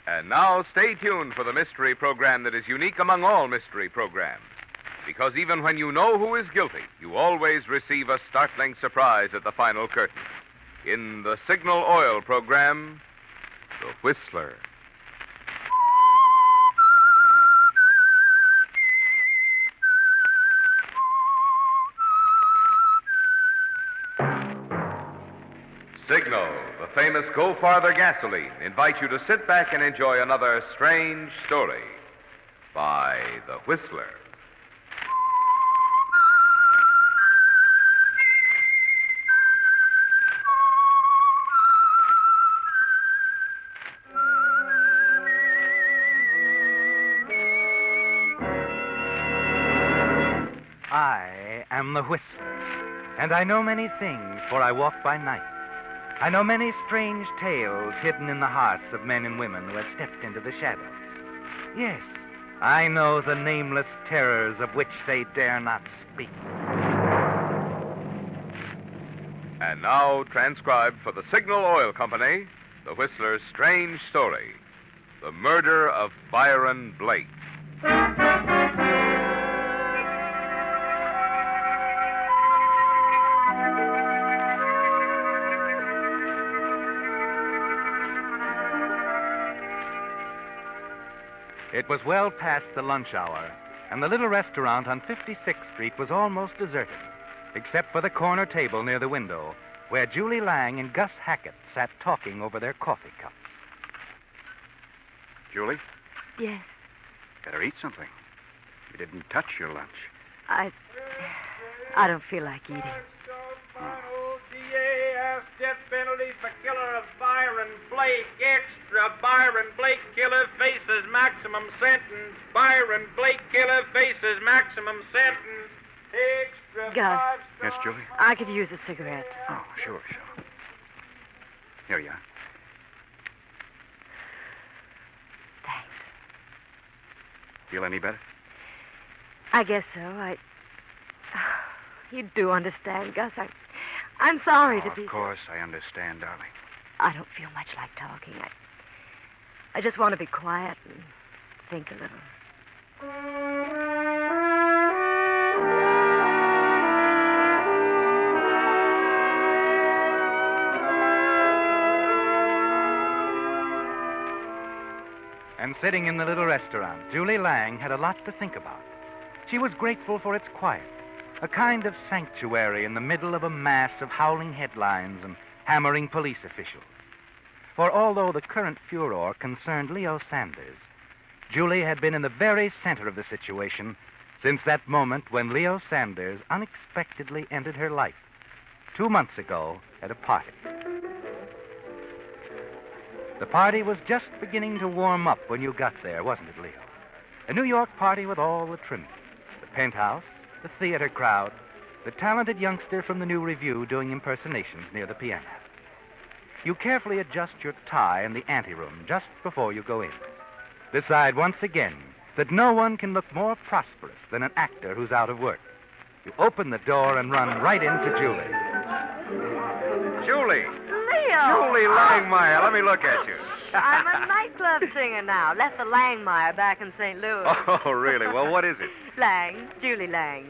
And now stay tuned for the mystery program that is unique among all mystery programs. Because even when you know who is guilty, you always receive a startling surprise at the final curtain. In the Signal Oil program, The Whistler. Signal, the famous Go Farther gasoline, invites you to sit back and enjoy another strange story by The Whistler. I am the Whistler, and I know many things, for I walk by night. I know many strange tales hidden in the hearts of men and women who have stepped into the shadows. Yes, I know the nameless terrors of which they dare not speak. And now, transcribed for the Signal Oil Company, The Whistler's strange story, The Murder of Byron Blake. It was well past the lunch hour, and the little restaurant on 56th Street was almost deserted, except for the corner table near the window, where Julie Lang and Gus Hackett sat talking over their coffee cups. Julie, Yes, better eat something. You didn't touch your lunch. I don't feel like eating. Death penalty for killer of Byron Blake. Extra. Byron Blake killer faces maximum sentence. Byron Blake killer faces maximum sentence. Extra. Gus. Yes, Julie? I could use a cigarette. Oh, sure. Here you are. Thanks. Feel any better? I guess so. You do understand, Gus. I'm sorry to be... Of course, I understand, darling. I don't feel much like talking. I just want to be quiet and think a little. And sitting in the little restaurant, Julie Lang had a lot to think about. She was grateful for its quiet, a kind of sanctuary in the middle of a mass of howling headlines and hammering police officials. For although the current furor concerned Leo Sanders, Julie had been in the very center of the situation since that moment when Leo Sanders unexpectedly entered her life 2 months ago at a party. The party was just beginning to warm up when you got there, wasn't it, Leo? A New York party with all the trimmings. The penthouse, the theater crowd, the talented youngster from the New Review doing impersonations near the piano. You carefully adjust your tie in the anteroom just before you go in. Decide once again that no one can look more prosperous than an actor who's out of work. You open the door and run right into Julie. Julie! Leo! Julie Langmeyer, let me look at you. I'm a nightclub singer now. Left the Langmeyer back in St. Louis. Oh, really? Well, what is it? Lang, Julie Lang.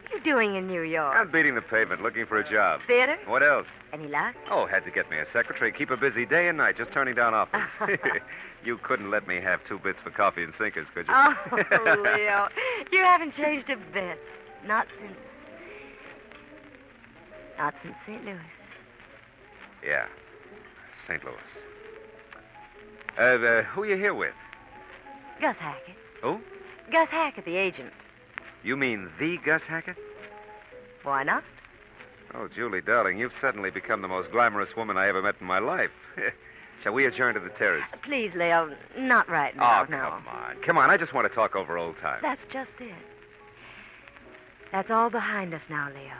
What are you doing in New York? I'm beating the pavement, looking for a job. Theater? What else? Any luck? Oh, had to get me a secretary. Keep her busy day and night, just turning down offers. You couldn't let me have 2 bits for coffee and sinkers, could you? Oh, Leo, you haven't changed a bit. Not since St. Louis. Yeah, St. Louis. Who are you here with? Gus Hackett. Who? Gus Hackett, the agent. You mean the Gus Hackett? Why not? Oh, Julie, darling, you've suddenly become the most glamorous woman I ever met in my life. Shall we adjourn to the terrace? Please, Leo, not right now, Oh, no. come on. Come on, I just want to talk over old times. That's just it. That's all behind us now, Leo.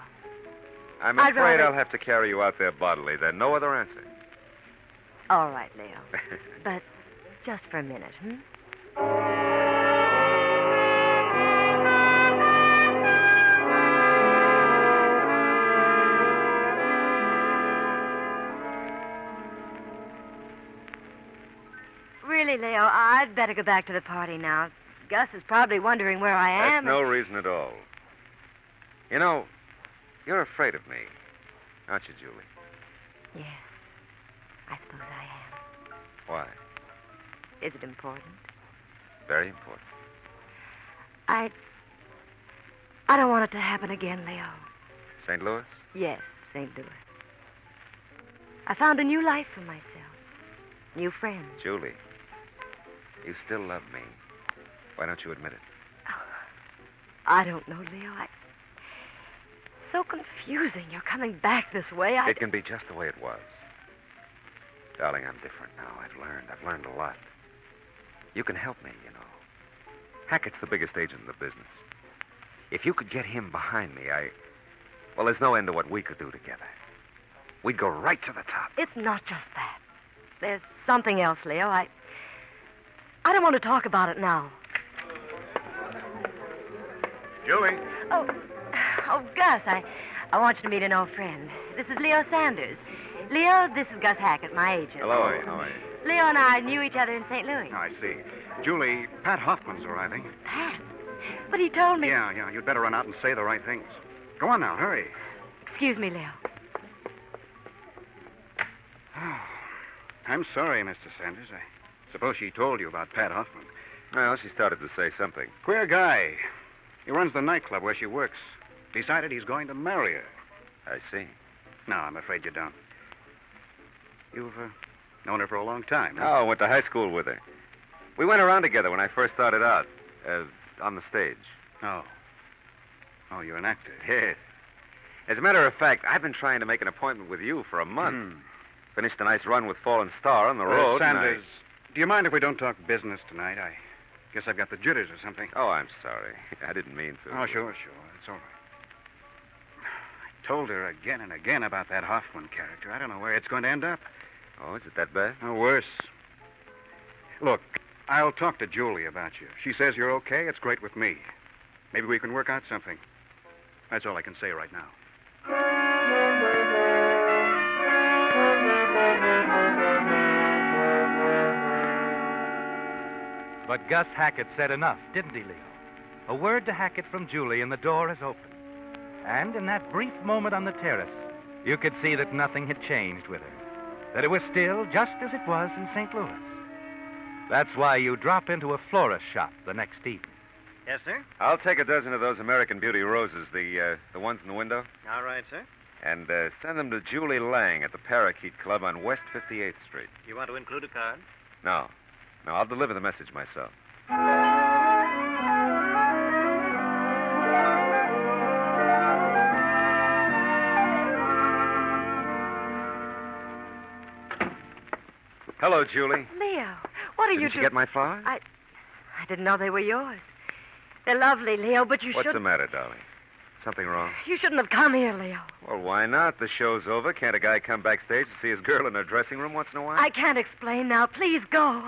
I'm I'd afraid rather- I'll have to carry you out there bodily. There's no other answer. All right, Leo. But just for a minute, really, Leo, I'd better go back to the party now. Gus is probably wondering where I am. That's no reason at all. You know, you're afraid of me, aren't you, Julie? Yes, I suppose I am. Why? Is it important? Very important. I don't want it to happen again, Leo. St. Louis? Yes, St. Louis. I found a new life for myself. New friends. Julie, you still love me. Why don't you admit it? I don't know, Leo. So confusing. You're coming back this way. It can be just the way it was. Darling, I'm different now. I've learned a lot. You can help me, you know. Hackett's the biggest agent in the business. If you could get him behind me, well, there's no end to what we could do together. We'd go right to the top. It's not just that. There's something else, Leo. I don't want to talk about it now. Julie. Oh, Gus, I want you to meet an old friend. This is Leo Sanders. Leo, this is Gus Hackett, my agent. Hello, how are you? Leo and I knew each other in St. Louis. I see. Julie, Pat Hoffman's arriving. Pat? But he told me... Yeah, you'd better run out and say the right things. Go on now, hurry. Excuse me, Leo. I'm sorry, Mr. Sanders. I suppose she told you about Pat Hoffman. Well, she started to say something. Queer guy. He runs the nightclub where she works. Decided he's going to marry her. I see. No, I'm afraid you don't. You've known her for a long time, huh? Oh, I went to high school with her. We went around together when I first started out, on the stage. Oh. Oh, you're an actor. Yes. As a matter of fact, I've been trying to make an appointment with you for a month. Finished a nice run with Fallen Star on the road. Sanders, do you mind if we don't talk business tonight? I guess I've got the jitters or something. Oh, I'm sorry. I didn't mean to. Oh, sure. It's all right. I told her again and again about that Hoffman character. I don't know where it's going to end up. Oh, is it that bad? Oh, worse. Look, I'll talk to Julie about you. She says you're okay. It's great with me. Maybe we can work out something. That's all I can say right now. But Gus Hackett said enough, didn't he, Leo? A word to Hackett from Julie, and the door is open. And in that brief moment on the terrace, you could see that nothing had changed with her. That it was still just as it was in St. Louis. That's why you drop into a florist shop the next evening. Yes, sir? I'll take a dozen of those American Beauty roses, the ones in the window, All right, sir. and send them to Julie Lang at the Parakeet Club on West 58th Street. You want to include a card? No, I'll deliver the message myself. Hello, Julie. Leo, what are you Didn't you get my flowers? I didn't know they were yours. They're lovely, Leo, but you What's shouldn't... the matter, darling? Something wrong? You shouldn't have come here, Leo. Well, why not? The show's over. Can't a guy come backstage to see his girl in her dressing room once in a while? I can't explain now. Please go.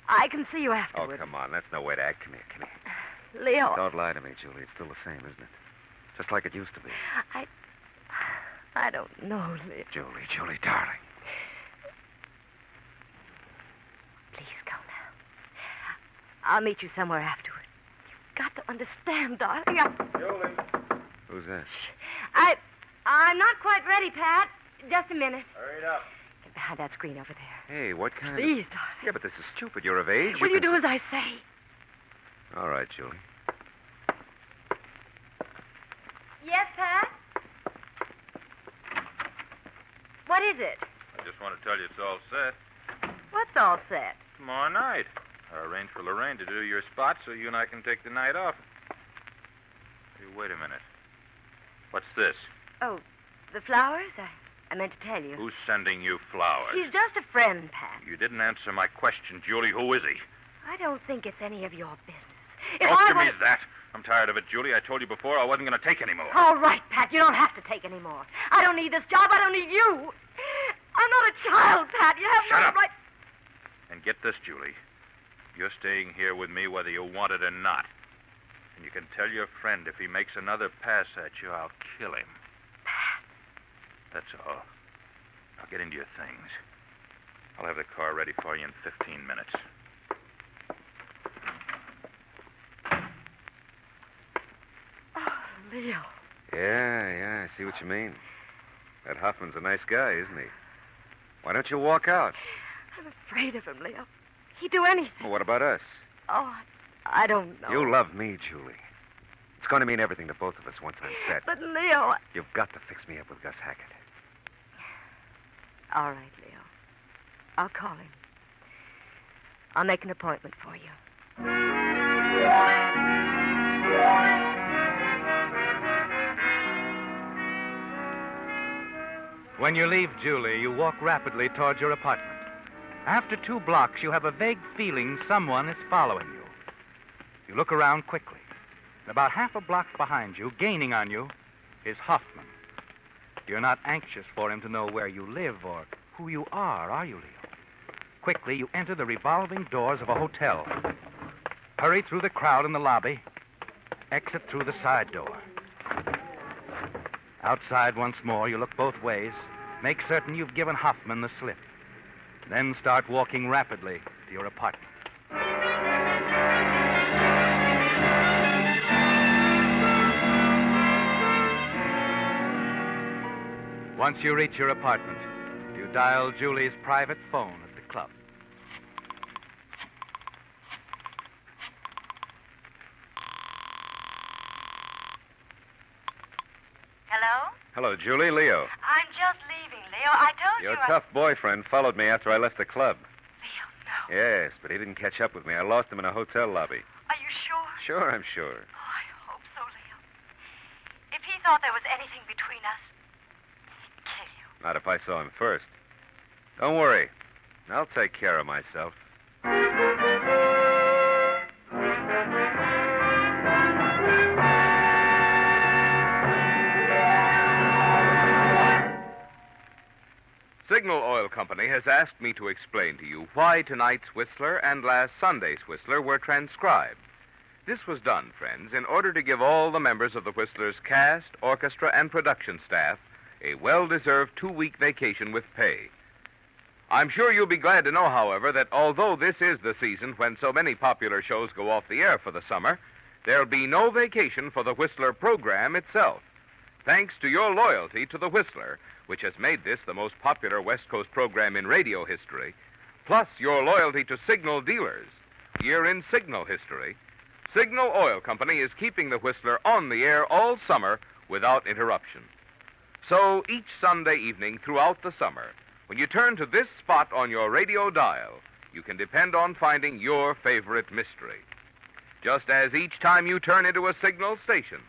I can see you Oh, afterwards. come on. That's no way to act. Come here. Leo, Don't lie to me, Julie. It's still the same, isn't it? Just like it used to be. I don't know, Leo. Julie, darling. Please go now. I'll meet you somewhere afterward. You've got to understand, darling. Julie. Who's that? I'm not quite ready, Pat. Just a minute. Hurry it up. Get behind that screen over there. Hey, what kind Please, of... darling. Yeah, but this is stupid. You're of age. Will you can do as I say? All right, Julie. Yes, Pat? What is it? I just want to tell you it's all set. What's all set? Tomorrow night. I arranged for Lorraine to do your spot so you and I can take the night off. Hey, wait a minute. What's this? Oh, the flowers? I meant to tell you. Who's sending you flowers? He's just a friend, Pat. You didn't answer my question, Julie. Who is he? I don't think it's any of your business. If Don't I give me wanted- that. I'm tired of it, Julie. I told you before I wasn't going to take any more. All right, Pat, you don't have to take any more. I don't need this job. I don't need you. I'm not a child, Pat. You have Shut no up. right... And get this, Julie. You're staying here with me whether you want it or not. And you can tell your friend if he makes another pass at you, I'll kill him. Pat. That's all. Now get into your things. I'll have the car ready for you in 15 minutes. Oh, Leo. Yeah, I see what you mean. That Hoffman's a nice guy, isn't he? Why don't you walk out? I'm afraid of him, Leo. He'd do anything. Well, what about us? Oh, I don't know. You love me, Julie. It's going to mean everything to both of us once I'm set. But, Leo... You've got to fix me up with Gus Hackett. All right, Leo. I'll call him. I'll make an appointment for you. When you leave Julie, you walk rapidly towards your apartment. After 2 blocks, you have a vague feeling someone is following you. You look around quickly. And about half a block behind you, gaining on you, is Hoffman. You're not anxious for him to know where you live or who you are you, Leo? Quickly, you enter the revolving doors of a hotel. Hurry through the crowd in the lobby. Exit through the side door. Outside once more, you look both ways. Make certain you've given Hoffman the slip. Then start walking rapidly to your apartment. Once you reach your apartment, you dial Julie's private phone at the club. Hello? Hello, Julie. Leo. I'm just leaving, Leo. I told Your you... tough boyfriend followed me after I left the club. Leo, no. Yes, but he didn't catch up with me. I lost him in a hotel lobby. Are you sure? Sure, I'm sure. Oh, I hope so, Leo. If he thought there was anything between us, he'd kill you. Not if I saw him first. Don't worry. I'll take care of myself. Signal Oil Company has asked me to explain to you why tonight's Whistler and last Sunday's Whistler were transcribed. This was done, friends, in order to give all the members of the Whistler's cast, orchestra, and production staff a well-deserved 2-week vacation with pay. I'm sure you'll be glad to know, however, that although this is the season when so many popular shows go off the air for the summer, there'll be no vacation for the Whistler program itself. Thanks to your loyalty to the Whistler, which has made this the most popular West Coast program in radio history, plus your loyalty to Signal dealers. Year in Signal history, Signal Oil Company is keeping the Whistler on the air all summer without interruption. So each Sunday evening throughout the summer, when you turn to this spot on your radio dial, you can depend on finding your favorite mystery. Just as each time you turn into a Signal station,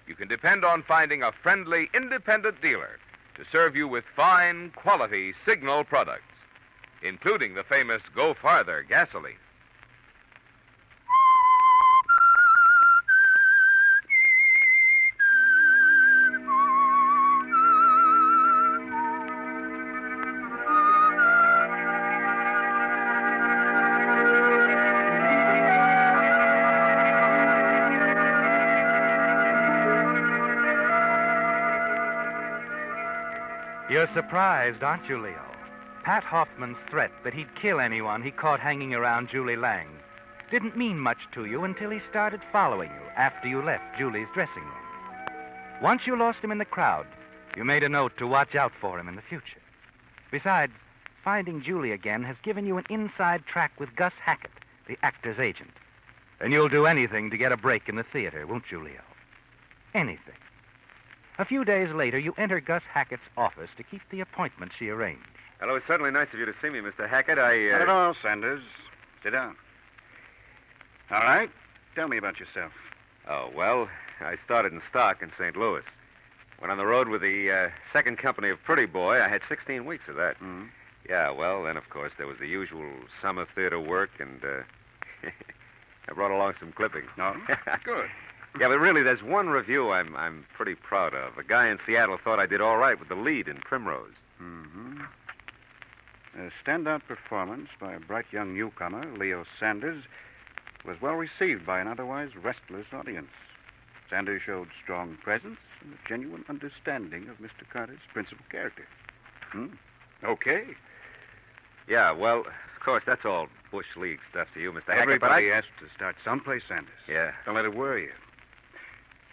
you can depend on finding a friendly, independent dealer to serve you with fine, quality Signal products, including the famous Go Farther gasoline. You're surprised, aren't you, Leo? Pat Hoffman's threat that he'd kill anyone he caught hanging around Julie Lang didn't mean much to you until he started following you after you left Julie's dressing room. Once you lost him in the crowd, you made a note to watch out for him in the future. Besides, finding Julie again has given you an inside track with Gus Hackett, the actor's agent. And you'll do anything to get a break in the theater, won't you, Leo? Anything. A few days later, you enter Gus Hackett's office to keep the appointment she arranged. Hello, it's certainly nice of you to see me, Mr. Hackett. Not at all, Sanders. Sit down. All right. Tell me about yourself. Oh, well, I started in stock in St. Louis. Went on the road with the second company of Pretty Boy. I had 16 weeks of that. Mm-hmm. Yeah, well, then, of course, there was the usual summer theater work, and I brought along some clippings. No? Good. Yeah, but really, there's one review I'm pretty proud of. A guy in Seattle thought I did all right with the lead in Primrose. Mm-hmm. A standout performance by a bright young newcomer, Leo Sanders, was well received by an otherwise restless audience. Sanders showed strong presence and a genuine understanding of Mr. Carter's principal character. Okay. Yeah, well, of course, that's all Bush League stuff to you, Mr. Hackett, Everybody has to start someplace, Sanders. Yeah. Don't let it worry you.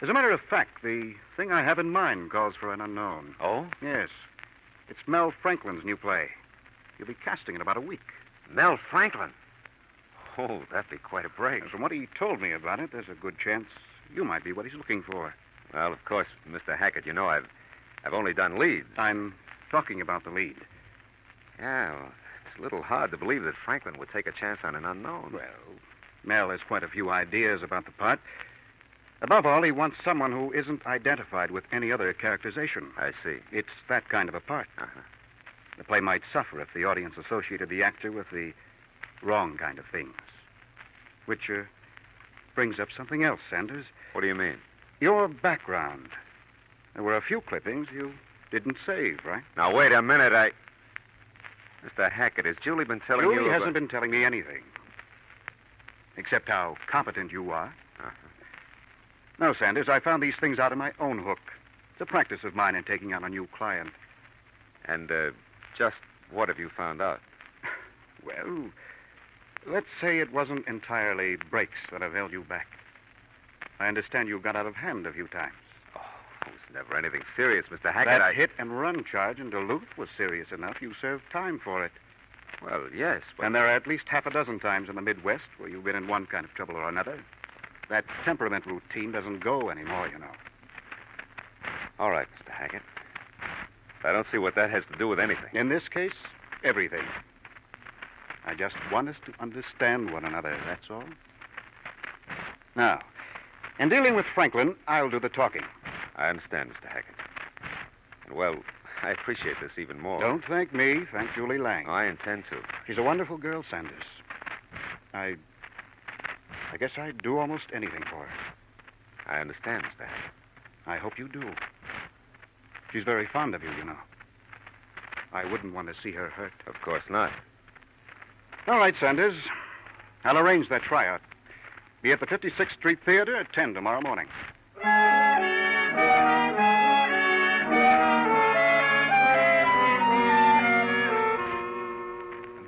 As a matter of fact, the thing I have in mind calls for an unknown. Oh? Yes. It's Mel Franklin's new play. He'll be casting in about a week. Mel Franklin. Oh, that'd be quite a break. And from what he told me about it, there's a good chance you might be what he's looking for. Well, of course, Mr. Hackett, you know I've only done leads. I'm talking about the lead. Yeah, well, it's a little hard to believe that Franklin would take a chance on an unknown. Well, Mel has quite a few ideas about the part. Above all, he wants someone who isn't identified with any other characterization. I see. It's that kind of a part. Uh-huh. The play might suffer if the audience associated the actor with the wrong kind of things. Which brings up something else, Sanders. What do you mean? Your background. There were a few clippings you didn't save, right? Now, wait a minute, Mr. Hackett, has Julie been telling you... Julie hasn't been telling me anything. Except how competent you are. Uh-huh. No, Sanders, I found these things out of my own hook. It's a practice of mine in taking on a new client. And, just what have you found out? Well, let's say it wasn't entirely breaks that have held you back. I understand you got out of hand a few times. Oh, it was never anything serious, Mr. Hackett. That hit-and-run charge in Duluth was serious enough. You served time for it. Well, yes, but... And there are at least half a dozen times in the Midwest where you've been in one kind of trouble or another. That temperament routine doesn't go anymore, you know. All right, Mr. Hackett. I don't see what that has to do with anything. In this case, everything. I just want us to understand one another, that's all. Now, in dealing with Franklin, I'll do the talking. I understand, Mr. Hackett. And, well, I appreciate this even more. Don't thank me. Thank Julie Lang. Oh, I intend to. She's a wonderful girl, Sanders. I guess I'd do almost anything for her. I understand, Mr. Hackett. I hope you do. She's very fond of you, you know. I wouldn't want to see her hurt. Of course not. All right, Sanders. I'll arrange that tryout. Be at the 56th Street Theater at 10 tomorrow morning.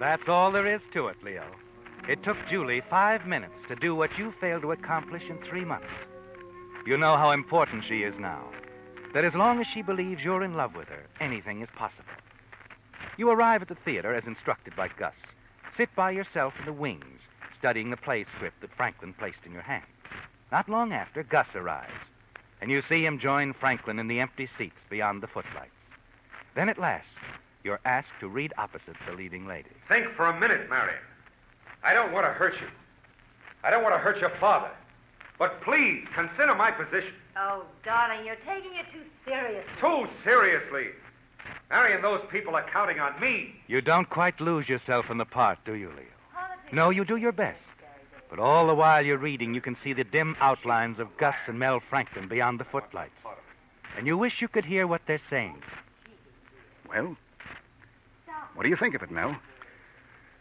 That's all there is to it, Leo. It took Julie 5 minutes to do what you failed to accomplish in 3 months. You know how important she is now. That as long as she believes you're in love with her, anything is possible. You arrive at the theater as instructed by Gus. Sit by yourself in the wings, studying the play script that Franklin placed in your hand. Not long after, Gus arrives, and you see him join Franklin in the empty seats beyond the footlights. Then at last, you're asked to read opposite the leading lady. Think for a minute, Marion. I don't want to hurt you. I don't want to hurt your father. But please, consider my position. Oh, darling, you're taking it too seriously. Too seriously. Marion, those people are counting on me. You don't quite lose yourself in the part, do you, Leo? No, you do your best. But all the while you're reading, you can see the dim outlines of Gus and Mel Franklin beyond the footlights. And you wish you could hear what they're saying. Well, what do you think of it, Mel?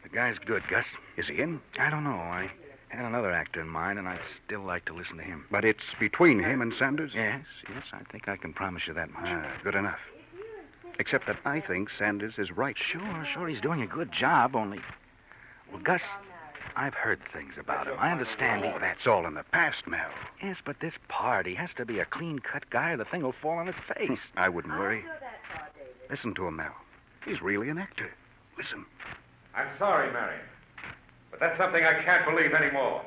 The guy's good, Gus. Is he in? I don't know. I had another actor in mind, and I'd still like to listen to him. But it's between him and Sanders? Yes, I think I can promise you that much. Good enough. Except that I think Sanders is right. Sure, he's doing a good job, only... Well, Gus, I've heard things about him. I understand he... That's all in the past, Mel. Yes, but this part, he has to be a clean-cut guy or the thing will fall on his face. I wouldn't worry. Listen to him, Mel. He's really an actor. Listen. I'm sorry, Marion. But that's something I can't believe anymore.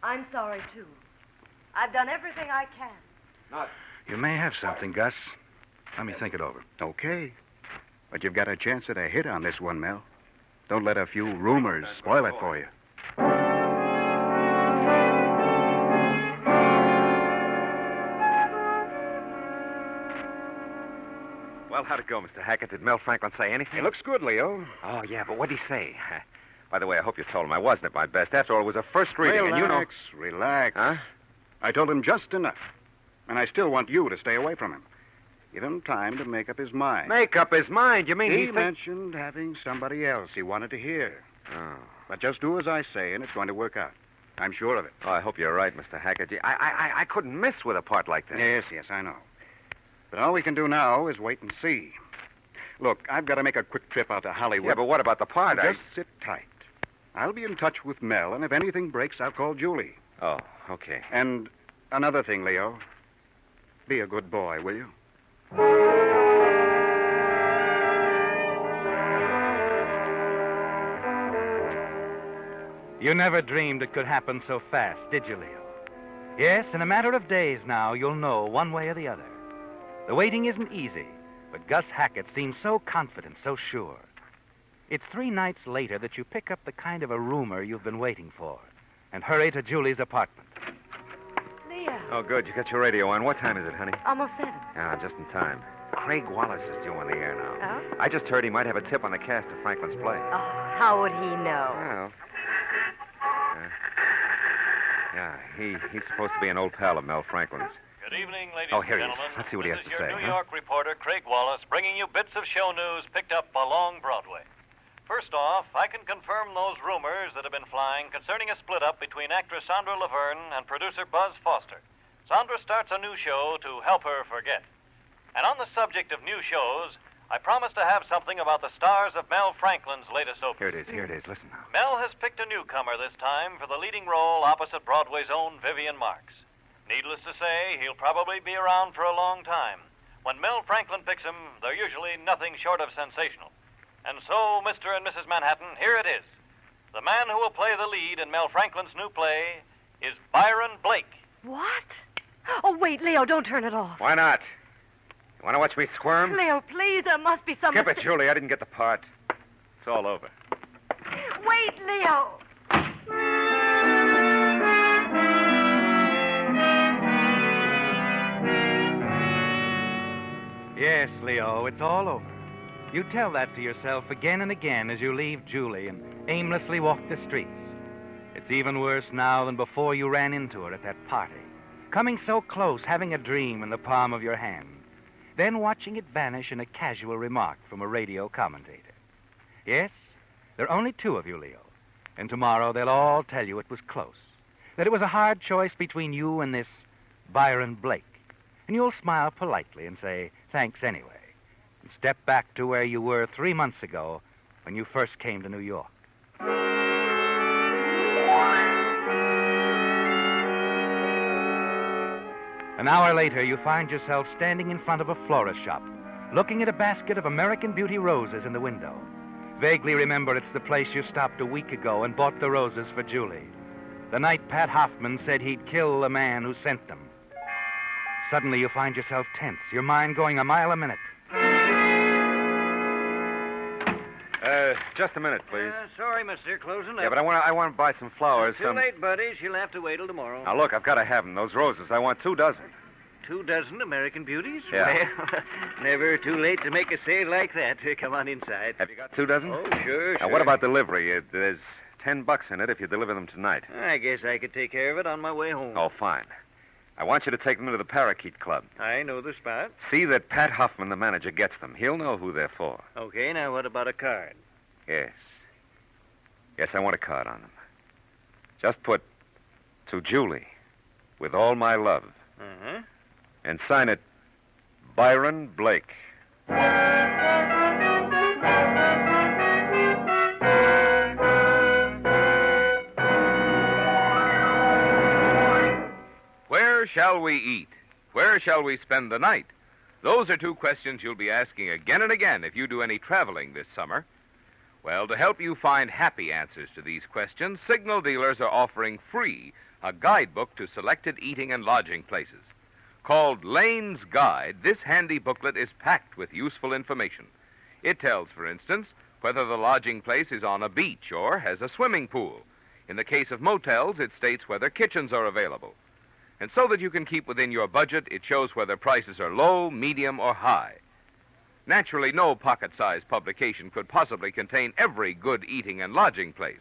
I'm sorry, too. I've done everything I can. Not... You may have something, Gus. Let me think it over. Okay. But you've got a chance at a hit on this one, Mel. Don't let a few rumors spoil it for you. Well, how'd it go, Mr. Hackett? Did Mel Franklin say anything? It looks good, Leo. Oh, yeah, but what'd he say? By the way, I hope you told him I wasn't at my best. After all, it was a first reading, and you know... Relax. Huh? I told him just enough. And I still want you to stay away from him. Give him time to make up his mind. Make up his mind? You mean he mentioned having somebody else he wanted to hear. Oh. But just do as I say, and it's going to work out. I'm sure of it. Oh, I hope you're right, Mr. Hackett. I couldn't miss with a part like that. Yes, I know. But all we can do now is wait and see. Look, I've got to make a quick trip out to Hollywood. Yeah, but what about the part? Just sit tight. I'll be in touch with Mel, and if anything breaks, I'll call Julie. Oh, okay. And another thing, Leo. Be a good boy, will you? You never dreamed it could happen so fast, did you, Leo? Yes, in a matter of days now, you'll know one way or the other. The waiting isn't easy, but Gus Hackett seems so confident, so sure. It's 3 nights later that you pick up the kind of a rumor you've been waiting for and hurry to Julie's apartment. Leo. Oh, good. You got your radio on. What time is it, honey? Almost 7. Ah, just in time. Craig Wallace is due on the air now. Oh? I just heard he might have a tip on the cast of Franklin's play. Oh, how would he know? Well, yeah, he's supposed to be an old pal of Mel Franklin's. Good evening, ladies Oh, and here he is. gentlemen. Let's see what he has This to is your say, New huh? York reporter, Craig Wallace, bringing you bits of show news picked up along Broadway. First off, I can confirm those rumors that have been flying concerning a split-up between actress Sandra Laverne and producer Buzz Foster. Sandra starts a new show to help her forget. And on the subject of new shows, I promised to have something about the stars of Mel Franklin's latest opening. Here it is. Listen now. Mel has picked a newcomer this time for the leading role opposite Broadway's own Vivian Marks. Needless to say, he'll probably be around for a long time. When Mel Franklin picks him, they're usually nothing short of sensational. And so, Mr. and Mrs. Manhattan, here it is. The man who will play the lead in Mel Franklin's new play is Byron Blake. What? Oh, wait, Leo, don't turn it off. Why not? You want to watch me squirm? Leo, please, there must be some... Skip it, Julie. I didn't get the part. It's all over. Wait, Leo. Yes, Leo, it's all over. You tell that to yourself again and again as you leave Julie and aimlessly walk the streets. It's even worse now than before you ran into her at that party. Coming so close, having a dream in the palm of your hand. Then watching it vanish in a casual remark from a radio commentator. Yes, there are only 2 of you, Leo. And tomorrow they'll all tell you it was close. That it was a hard choice between you and this Byron Blake. And you'll smile politely and say, thanks anyway. And step back to where you were 3 months ago when you first came to New York. An hour later, you find yourself standing in front of a florist shop, looking at a basket of American Beauty roses in the window. Vaguely remember it's the place you stopped a week ago and bought the roses for Julie. The night Pat Hoffman said he'd kill the man who sent them. Suddenly, you find yourself tense, your mind going a mile a minute. Just a minute, please. Sorry, mister. Closing Yeah, up. but I want to buy some flowers. Too late, buddy. She'll have to wait till tomorrow. Now, look, I've got to have them. Those roses. I want 2 dozen. 2 dozen American Beauties? Yeah. Well, never too late to make a sale like that. Come on inside. Have you got 2 dozen? Oh, sure. Now, what about delivery? There's $10 in it if you deliver them tonight. I guess I could take care of it on my way home. Oh, fine. I want you to take them to the Parakeet Club. I know the spot. See that Pat Hoffman, the manager, gets them. He'll know who they're for. Okay, now what about a card? Yes. Yes, I want a card on them. Just put, to Julie, with all my love. Uh-huh. And sign it, Byron Blake. Where shall we eat? Where shall we spend the night? Those are 2 questions you'll be asking again and again if you do any traveling this summer. Well, to help you find happy answers to these questions, signal dealers are offering free a guidebook to selected eating and lodging places. Called Lane's Guide, this handy booklet is packed with useful information. It tells, for instance, whether the lodging place is on a beach or has a swimming pool. In the case of motels, it states whether kitchens are available. And so that you can keep within your budget, it shows whether prices are low, medium, or high. Naturally, no pocket-sized publication could possibly contain every good eating and lodging place.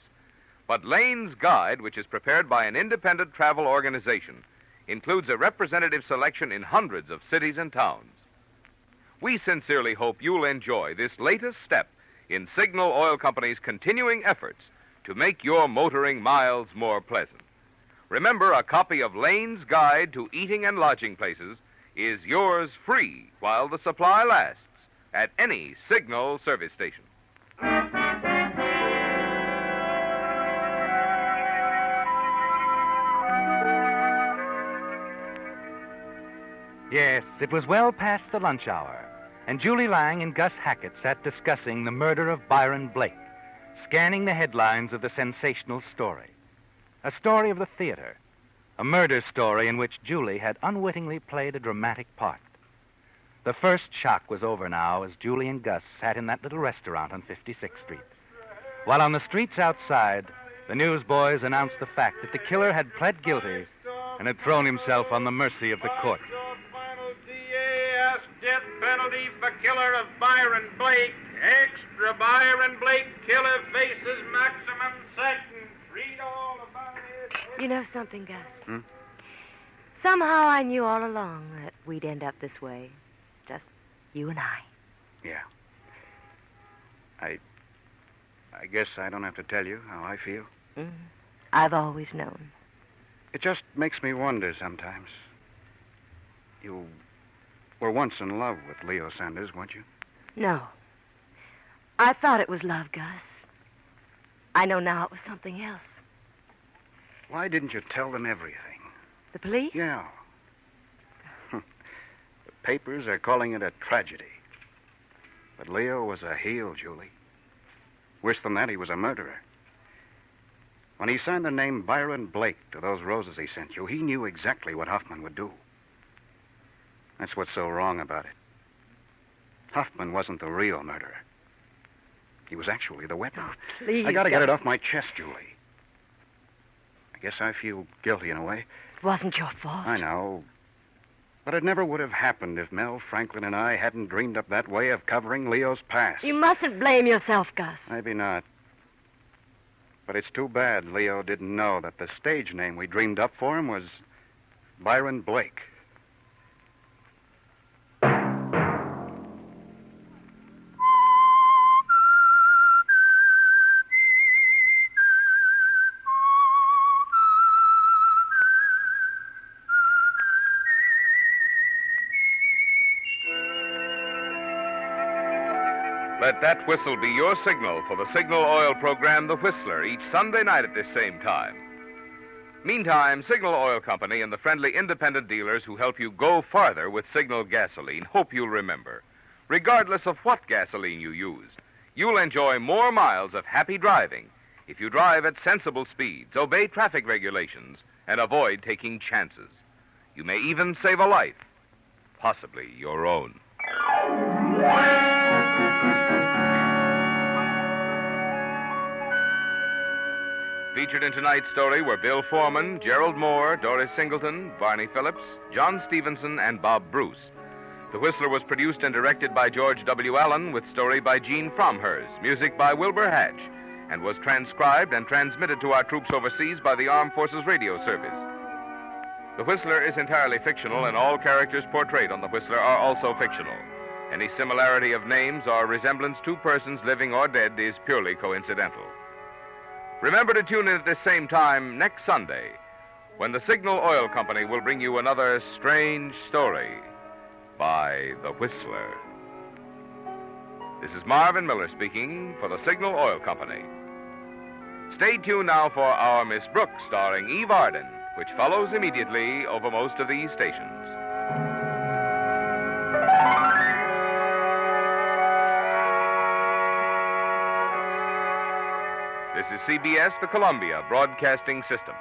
But Lane's Guide, which is prepared by an independent travel organization, includes a representative selection in hundreds of cities and towns. We sincerely hope you'll enjoy this latest step in Signal Oil Company's continuing efforts to make your motoring miles more pleasant. Remember, a copy of Lane's Guide to Eating and Lodging Places is yours free while the supply lasts. at any Signal service station. Yes, it was well past the lunch hour, and Julie Lang and Gus Hackett sat discussing the murder of Byron Blake, scanning the headlines of the sensational story. A story of the theater, a murder story in which Julie had unwittingly played a dramatic part. The first shock was over now as Julie and Gus sat in that little restaurant on 56th Street. While on the streets outside, the newsboys announced the fact that the killer had pled guilty and had thrown himself on the mercy of the court. Final DAS death penalty for killer of Byron Blake. Extra Byron Blake killer faces maximum sentence. Read all about it. You know something, Gus? Somehow I knew all along that we'd end up this way. Just you and I. Yeah. I guess I don't have to tell you how I feel. I've always known. It just makes me wonder sometimes. You were once in love with Leo Sanders, weren't you? No. I thought it was love, Gus. I know now it was something else. Why didn't you tell them everything? The police? Yeah. The papers are calling it a tragedy. But Leo was a heel, Julie. Worse than that, he was a murderer. When he signed the name Byron Blake to those roses he sent you, he knew exactly what Hoffman would do. That's what's so wrong about it. Hoffman wasn't the real murderer. He was actually the weapon. Oh, please. I gotta get it off my chest, Julie. I guess I feel guilty in a way. It wasn't your fault. I know. But it never would have happened if Mel Franklin and I hadn't dreamed up that way of covering Leo's past. You mustn't blame yourself, Gus. Maybe not. But it's too bad Leo didn't know that the stage name we dreamed up for him was Byron Blake. Let that whistle be your signal for the Signal Oil program, The Whistler, each Sunday night at this same time. Meantime, Signal Oil Company and the friendly independent dealers who help you go farther with Signal gasoline hope you'll remember, regardless of what gasoline you use, you'll enjoy more miles of happy driving if you drive at sensible speeds, obey traffic regulations, and avoid taking chances. You may even save a life, possibly your own. Featured in tonight's story were Bill Foreman, Gerald Moore, Doris Singleton, Barney Phillips, John Stevenson, and Bob Bruce. The Whistler was produced and directed by George W. Allen, with story by Gene Fromhurst, music by Wilbur Hatch, and was transcribed and transmitted to our troops overseas by the Armed Forces Radio Service. The Whistler is entirely fictional, and all characters portrayed on The Whistler are also fictional. Any similarity of names or resemblance to persons living or dead is purely coincidental. Remember to tune in at this same time next Sunday, when the Signal Oil Company will bring you another strange story by The Whistler. This is Marvin Miller speaking for the Signal Oil Company. Stay tuned now for our Miss Brooks, starring Eve Arden, which follows immediately over most of these stations. This is CBS, the Columbia Broadcasting System.